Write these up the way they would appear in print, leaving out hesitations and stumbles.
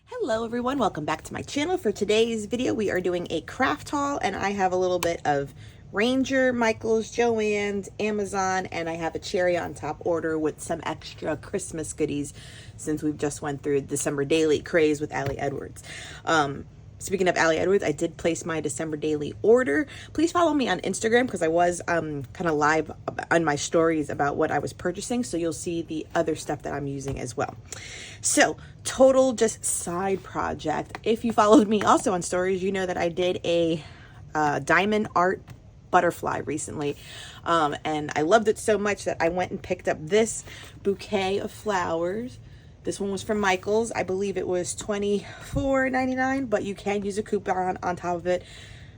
Hello everyone, welcome back to my channel. For today's video we are doing a craft haul, and I have a little bit of Ranger, Michael's, Joann's, Amazon, and I have a cherry on top order with some extra Christmas goodies since we've just went through December daily craze with Allie Edwards. Speaking of Allie Edwards, I did place my December daily order. Please follow me on Instagram because I was kind of live on my stories about what I was purchasing, so you'll see the other stuff that I'm using as well. So, total just side project. If you followed me also on stories, you know that I did a diamond art butterfly recently, and I loved it so much that I went and picked up this bouquet of flowers. This one was from Michael's. I believe it was $24.99, but you can use a coupon on top of it.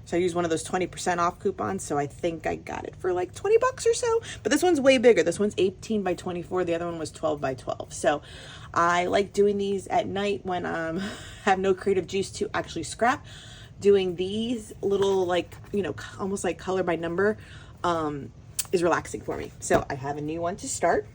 So I used one of those 20% off coupons. So I think I got it for like 20 bucks or so. But this one's way bigger. This one's 18 by 24. The other one was 12 by 12. So I like doing these at night when I have no creative juice to actually scrap. Doing these little, like, you know, almost like color by number is relaxing for me. So I have a new one to start.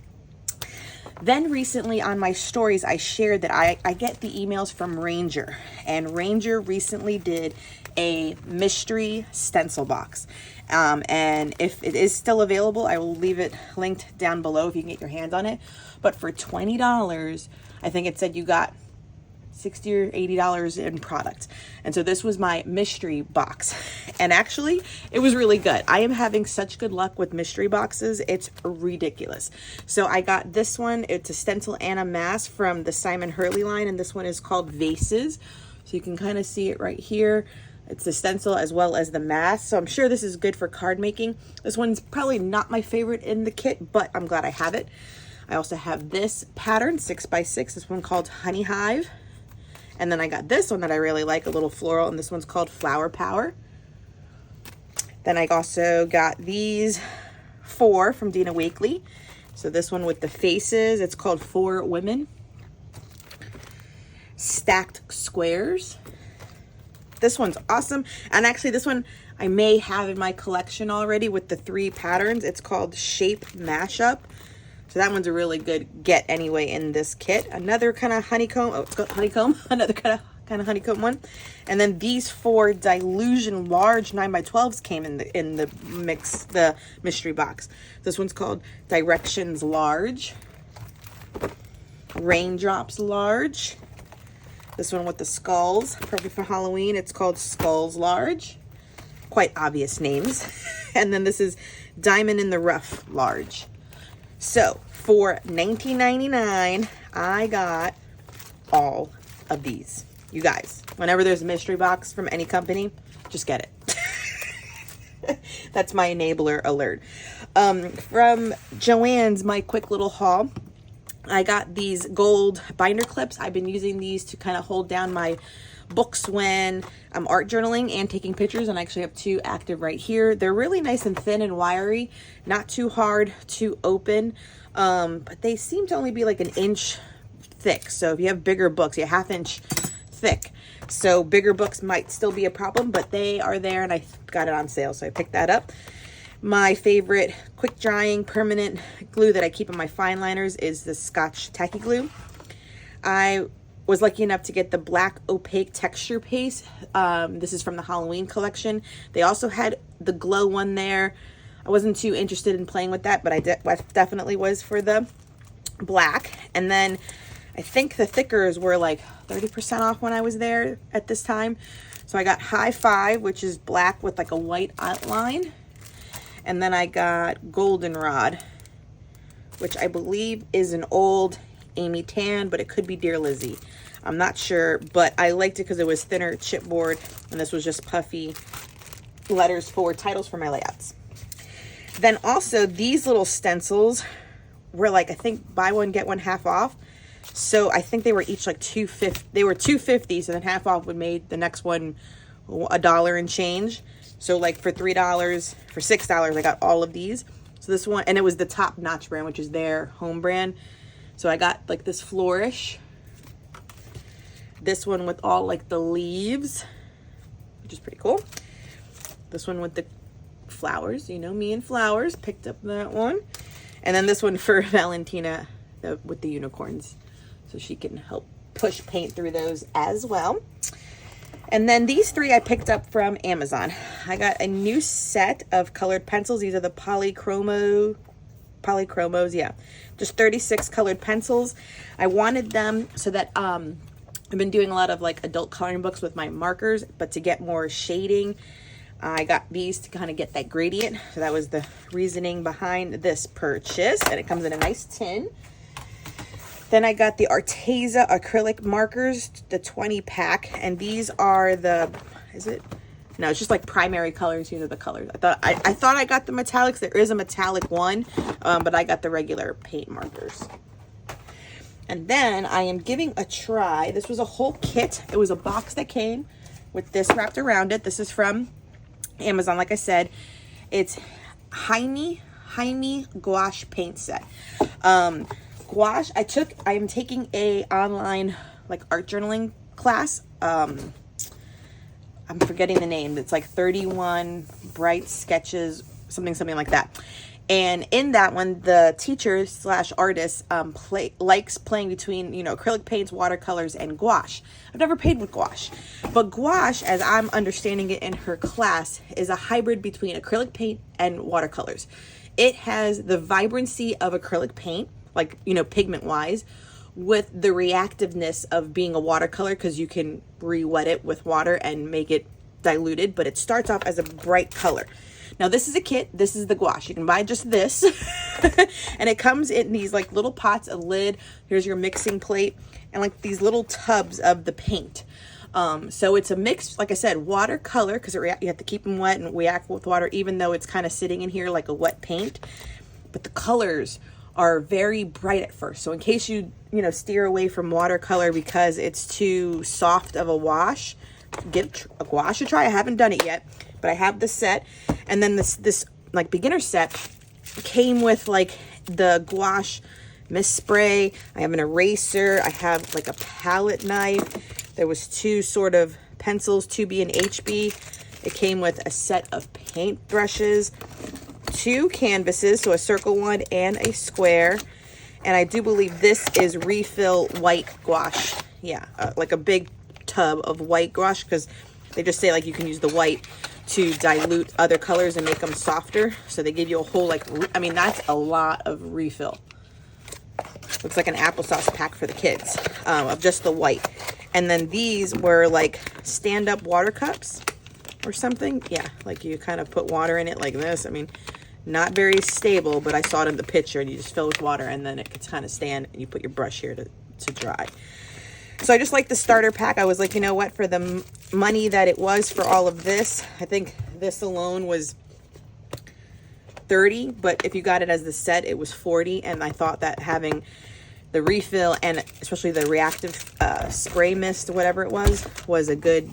Then recently on my stories, I shared that I get the emails from Ranger, and Ranger recently did a mystery stencil box. And if it is still available, I will leave it linked down below if you can get your hands on it. But for $20, I think it said you got $60 or $80 in product. And so this was my mystery box, and actually it was really good. I am having such good luck with mystery boxes, it's ridiculous. So I got this one. It's a stencil and a mask from the Simon Hurley line, and this one is called Vases. So you can kind of see it right here. It's the stencil as well as the mask, so I'm sure this is good for card making. This one's probably not my favorite in the kit, but I'm glad I have it. I also have this pattern, 6x6, this one called Honey Hive. And then I got this one that I really like, a little floral, and this one's called Flower Power. Then I also got these 4 from Dina Wakley. So this one with the faces, it's called 4 Women. Stacked squares. This one's awesome. And actually this one I may have in my collection already with the 3 patterns. It's called Shape Mashup. So that one's a really good get anyway in this kit. Another kind of honeycomb, another kind of honeycomb one. And then these 4 Dilution large 9x12s came in the mix, the mystery box. This one's called Directions Large. Raindrops Large. This one with the skulls, perfect for Halloween. It's called Skulls Large. Quite obvious names. And then this is Diamond in the Rough Large. So for $19.99, I got all of these. You guys, whenever there's a mystery box from any company, just get it. That's my enabler alert. From Joann's, my quick little haul, I got these gold binder clips. I've been using these to kind of hold down my books when I'm art journaling and taking pictures, and I actually have 2 active right here. They're really nice and thin and wiry, not too hard to open, but they seem to only be like 1 inch thick. So if you have bigger books, you're 1/2 inch thick. So bigger books might still be a problem, but they are there, and I got it on sale, so I picked that up. My favorite quick drying permanent glue that I keep in my fine liners is the Scotch Tacky Glue. I was lucky enough to get the black opaque texture paste. This is from the Halloween collection. They also had the glow one there. I wasn't too interested in playing with that, but I definitely was for the black. And then I think the thickers were like 30% off when I was there at this time. So I got High Five, which is black with like a white outline. And then I got Goldenrod, which I believe is an old Amy Tan, but it could be Dear Lizzie. I'm not sure, but I liked it because it was thinner chipboard, and this was just puffy letters for titles for my layouts. Then also these little stencils were like, I think buy one get one half off. So I think they were each like $2.50. They were $2.50, so then half off would make the next one $1 and change. So like for $3, for $6, I got all of these. So this one, and it was the Top Notch brand, which is their home brand. So I got like this flourish, this one with all like the leaves, which is pretty cool. This one with the flowers, you know me and flowers, picked up that one. And then this one for Valentina with the unicorns, so she can help push paint through those as well. And then these three I picked up from Amazon. I got a new set of colored pencils. These are the polychromos, yeah. Just 36 colored pencils. I wanted them so that I've been doing a lot of like adult coloring books with my markers, but to get more shading, I got these to kind of get that gradient. So that was the reasoning behind this purchase. And it comes in a nice tin. Then I got the Arteza acrylic markers, the 20 pack, and these are the, is it? No, it's just like primary colors. These are the colors. I thought I got the metallics. There is a metallic one, but I got the regular paint markers. And then I am giving a try. This was a whole kit. It was a box that came with this wrapped around it. This is from Amazon, like I said. It's Jaime Gouache paint set. Gouache, I am taking a online like art journaling class. I'm forgetting the name. It's like 31 bright sketches, something like that. And in that one, the teacher / artist likes playing between, you know, acrylic paints, watercolors, and gouache. I've never painted with gouache, but gouache, as I'm understanding it in her class, is a hybrid between acrylic paint and watercolors. It has the vibrancy of acrylic paint, like, you know, pigment wise, with the reactiveness of being a watercolor, because you can re-wet it with water and make it diluted, but it starts off as a bright color. Now this is a kit. This is the gouache. You can buy just this and it comes in these like little pots, a lid. Here's your mixing plate and like these little tubs of the paint. So it's a mix, like I said, watercolor, because you have to keep them wet and react with water, even though it's kind of sitting in here like a wet paint. But the colors are very bright at first. So in case you steer away from watercolor because it's too soft of a wash, give a gouache a try. I haven't done it yet, but I have the set. And then this like beginner set came with like the gouache mist spray. I have an eraser. I have like a palette knife. There was two sort of pencils, 2B and HB. It came with a set of paint brushes, two canvases, so a circle one and a square. And I do believe this is refill white gouache. Yeah, like a big tub of white gouache, because they just say like you can use the white to dilute other colors and make them softer. So they give you a whole like, I mean, that's a lot of refill. Looks like an applesauce pack for the kids of just the white. And then these were like stand-up water cups or something. Yeah, like you kind of put water in it like this. I mean, not very stable, but I saw it in the picture, and you just fill with water and then it can kind of stand, and you put your brush here to dry. So I just like the starter pack. I was like, you know what, for the money that it was for all of this, I think this alone was $30, but if you got it as the set, it was $40. And I thought that having the refill and especially the reactive spray mist, whatever it was a good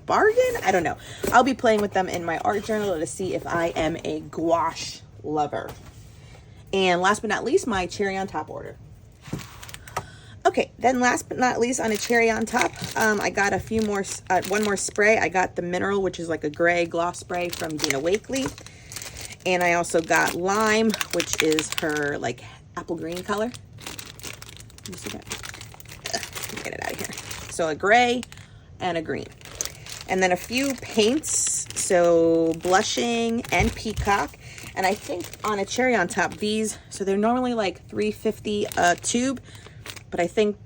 bargain. I don't know. I'll be playing with them in my art journal to see if I am a gouache lover. And last but not least, my cherry on top order. Okay, then last but not least, on a cherry on top, I got a few more, one more spray. I got the mineral, which is like a gray gloss spray from Dina Wakley. And I also got lime, which is her like apple green color. Let me see that. Get it out of here. So a gray and a green. And then a few paints, so blushing and peacock. And I think on a cherry on top, these, so they're normally like $3.50 a tube, but I think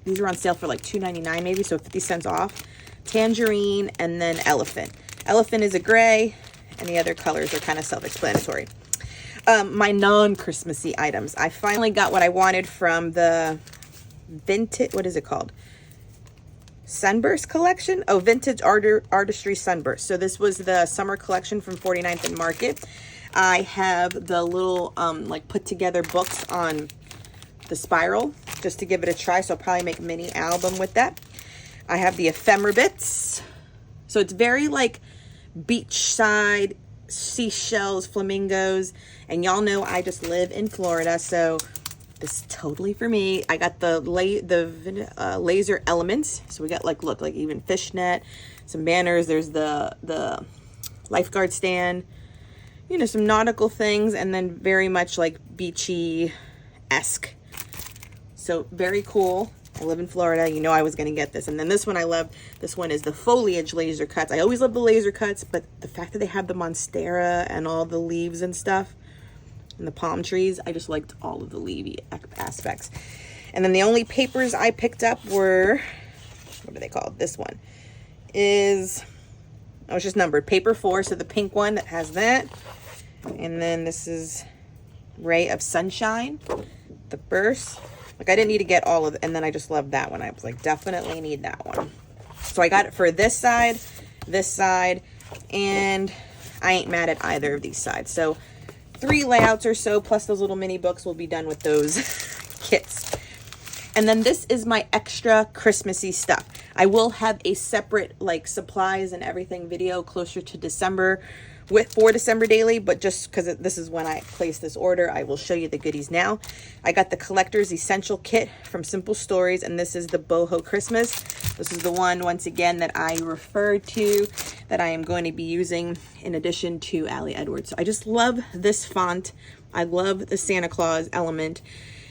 these are on sale for like $2.99 maybe, so 50 cents off. Tangerine and then elephant. Elephant is a gray, and the other colors are kind of self-explanatory. My non-Christmassy items. I finally got what I wanted from the vintage, what is it called? Sunburst collection. Oh, vintage artistry sunburst. So this was the summer collection from 49th and Market. I have the little like put together books on the spiral just to give it a try. So I'll probably make a mini album with that. I have the ephemera bits. So it's very like beachside, seashells, flamingos, and y'all know I just live in Florida, so this is totally for me. I got the laser elements. So we got like, look, like even fishnet, some banners. There's the lifeguard stand, you know, some nautical things, and then very much like beachy-esque. So very cool. I live in Florida. You know I was going to get this. And then this one I love. This one is the foliage laser cuts. I always love the laser cuts, but the fact that they have the monstera and all the leaves and stuff and the palm trees, I just liked all of the leafy aspects. And then the only papers I picked up were, what are they called? This one is, oh, it's just numbered. Paper 4, so the pink one that has that. And then this is Ray of Sunshine, the burst. Like, I didn't need to get all of it, and then I just loved that one. I was like, definitely need that one. So I got it for this side, and I ain't mad at either of these sides. So 3 layouts or so, plus those little mini books, will be done with those kits. And then this is my extra Christmassy stuff. I will have a separate, like, supplies and everything video closer to December for December daily, but just because this is when I placed this order, I will show you the goodies now. I got the Collector's Essential Kit from Simple Stories, and this is the Boho Christmas. This is the one, once again, that I referred to, that I am going to be using in addition to Allie Edwards. So I just love this font. I love the Santa Claus element.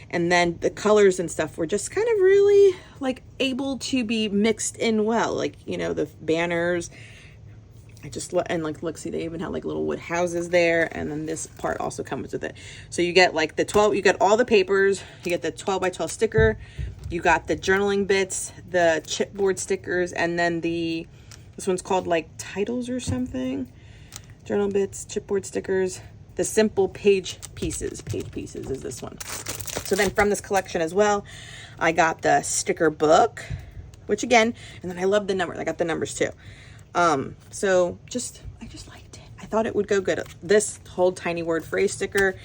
And then the colors and stuff were just kind of really, like, able to be mixed in well. Like, you know, the banners. I just and like, look, see, they even have like little wood houses there, and then this part also comes with it. So you get like the 12, you get all the papers, you get the 12 by 12 sticker, you got the journaling bits, the chipboard stickers, and then this one's called like titles or something. Journal bits, chipboard stickers, the simple page pieces is this one. So then from this collection as well, I got the sticker book, which again, and then I love the numbers. I got the numbers too. So I just liked it. I thought it would go good. This whole tiny word phrase sticker,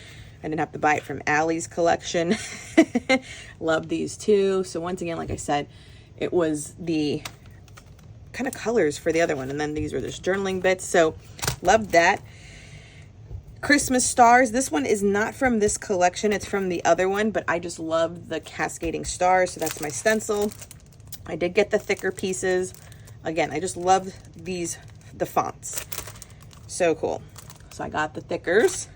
I didn't have to buy it from Allie's collection. Love these too. So once again, like I said, it was the kind of colors for the other one. And then these were just journaling bits. So loved that. Christmas stars. This one is not from this collection. It's from the other one, but I just love the cascading stars. So that's my stencil. I did get the thicker pieces. Again, I just love the fonts. So cool. So I got the thickers.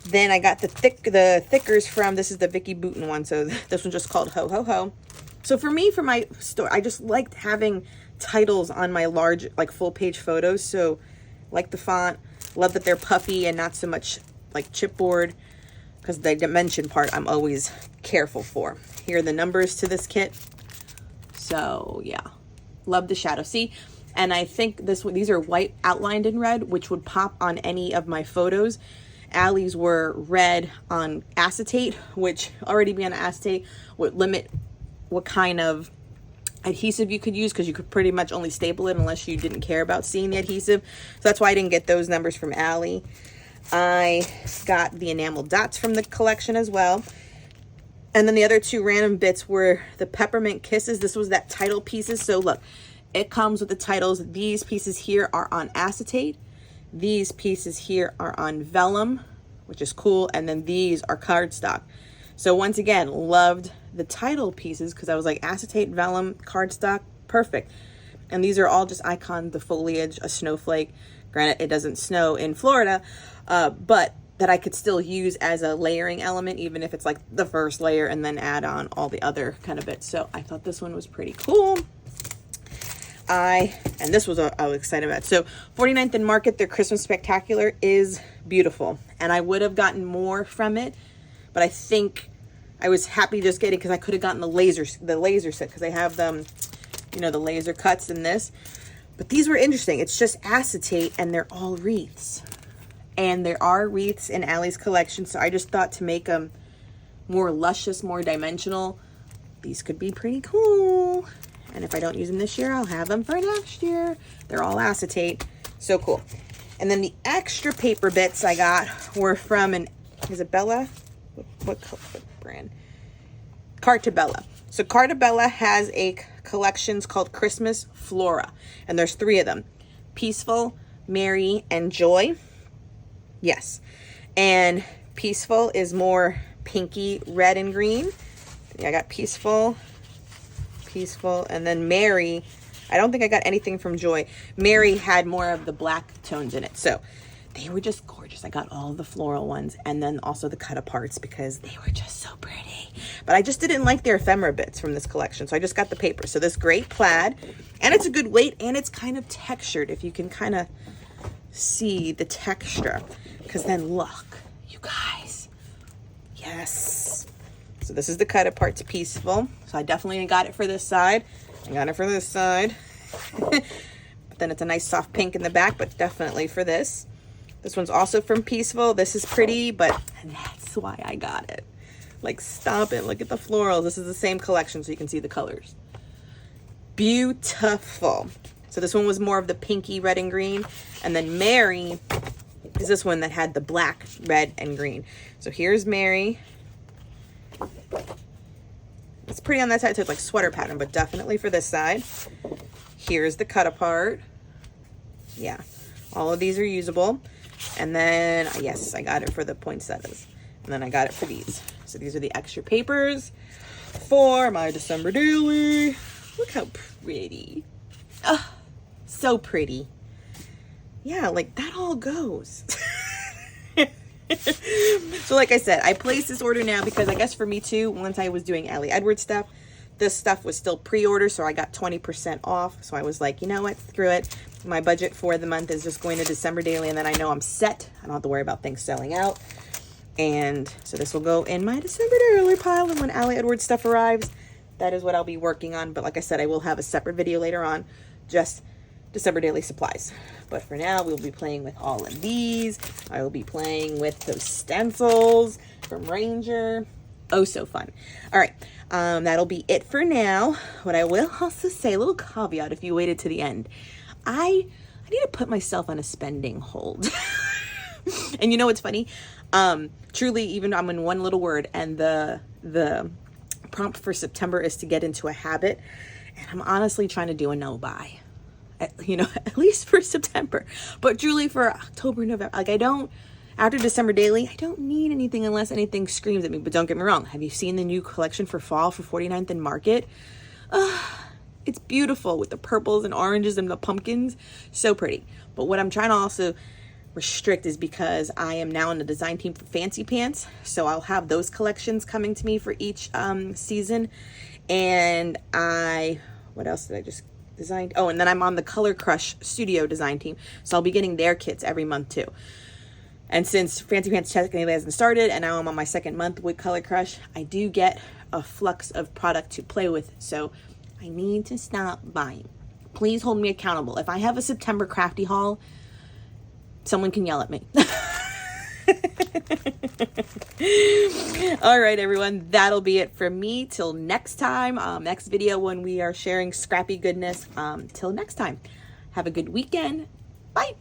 Then I got the thickers from, this is the Vicky Bouton one. So this one's just called Ho Ho Ho. So for me, for my store, I just liked having titles on my large, like, full page photos. So like the font, love that they're puffy and not so much like chipboard, because the dimension part I'm always careful for. Here are the numbers to this kit. So yeah. Love the shadow. See, and I think these are white outlined in red, which would pop on any of my photos. Allie's were red on acetate, which already being on acetate would limit what kind of adhesive you could use, because you could pretty much only staple it unless you didn't care about seeing the adhesive. So that's why I didn't get those numbers from Allie. I got the enamel dots from the collection as well. And then the other 2 random bits were the Peppermint Kisses. This was that title pieces. So look, it comes with the titles. These pieces here are on acetate. These pieces here are on vellum, which is cool. And then these are cardstock. So once again, loved the title pieces because I was like, acetate, vellum, cardstock, perfect. And these are all just icons, the foliage, a snowflake. Granted, it doesn't snow in Florida, but that I could still use as a layering element, even if it's like the first layer and then add on all the other kind of bits. So I thought this one was pretty cool. And this was I was excited about. So 49th and Market, their Christmas Spectacular is beautiful. And I would have gotten more from it, but I think I was happy just getting, because I could have gotten the laser set, because they have them, you know, the laser cuts in this. But these were interesting. It's just acetate and they're all wreaths. And there are wreaths in Allie's collection, so I just thought to make them more luscious, more dimensional, these could be pretty cool. And if I don't use them this year, I'll have them for next year. They're all acetate. So cool. And then the extra paper bits I got were from is it Bella? What brand? Cartabella. So Cartabella has a collections called Christmas Flora. And there's 3 of them. Peaceful, Merry, and Joy. Yes. And Peaceful is more pinky red and green. Yeah, I got Peaceful, and then Merry. I don't think I got anything from Joy. Merry had more of the black tones in it. So they were just gorgeous. I got all the floral ones and then also the cut aparts because they were just so pretty. But I just didn't like their ephemera bits from this collection, so I just got the paper. So this great plaid, and it's a good weight, and it's kind of textured, if you can kind of see the texture. Because then look, you guys, yes. So this is the cut apart to Peaceful. So I definitely got it for this side. I got it for this side. But then it's a nice soft pink in the back, but definitely for this. This one's also from Peaceful. This is pretty, but that's why I got it. Like, stop it. Look at the florals. This is the same collection, so you can see the colors. Beautiful. So this one was more of the pinky red and green. And then Mary is this one that had the black, red, and green. So here's Mary. It's pretty on that side, so it's like sweater pattern, but definitely for this side. Here's the cut apart. Yeah, all of these are usable. And then, yes, I got it for the poinsettias. And then I got it for these. So these are the extra papers for my December daily. Look how pretty. Oh, so pretty. Yeah, like that all goes. So like I said, I placed this order now because I guess for me too, once I was doing Allie Edwards stuff, this stuff was still pre-order, so I got 20% off. So I was like, you know what, screw it. My budget for the month is just going to December daily, and then I know I'm set. I don't have to worry about things selling out. And so this will go in my December daily pile, and when Allie Edwards stuff arrives, that is what I'll be working on. But like I said, I will have a separate video later on, just December daily supplies. But for now, we'll be playing with all of these. I will be playing with those stencils from Ranger. Oh, so fun. All right, that'll be it for now. What I will also say, a little caveat if you waited to the end, I need to put myself on a spending hold. And you know what's funny? Truly, even I'm in one little word, and the prompt for September is to get into a habit. And I'm honestly trying to do a no-buy. You know, at least for September, but truly for October, November, like I don't, after December daily, I don't need anything unless anything screams at me. But don't get me wrong, have you seen the new collection for fall for 49th and Market? It's beautiful with the purples and oranges and the pumpkins, so pretty. But what I'm trying to also restrict is because I am now in the design team for Fancy Pants, so I'll have those collections coming to me for each season. And what else did I just designed? Oh, and then I'm on the Color Crush studio design team, so I'll be getting their kits every month too. And since Fancy Pants technically hasn't started, and now I'm on my second month with Color Crush, I do get a flux of product to play with, so I need to stop buying. Please hold me accountable. If I have a September crafty haul, someone can yell at me. All right, everyone, that'll be it for me till next time. Next video when we are sharing scrappy goodness. Till next time, have a good weekend. Bye.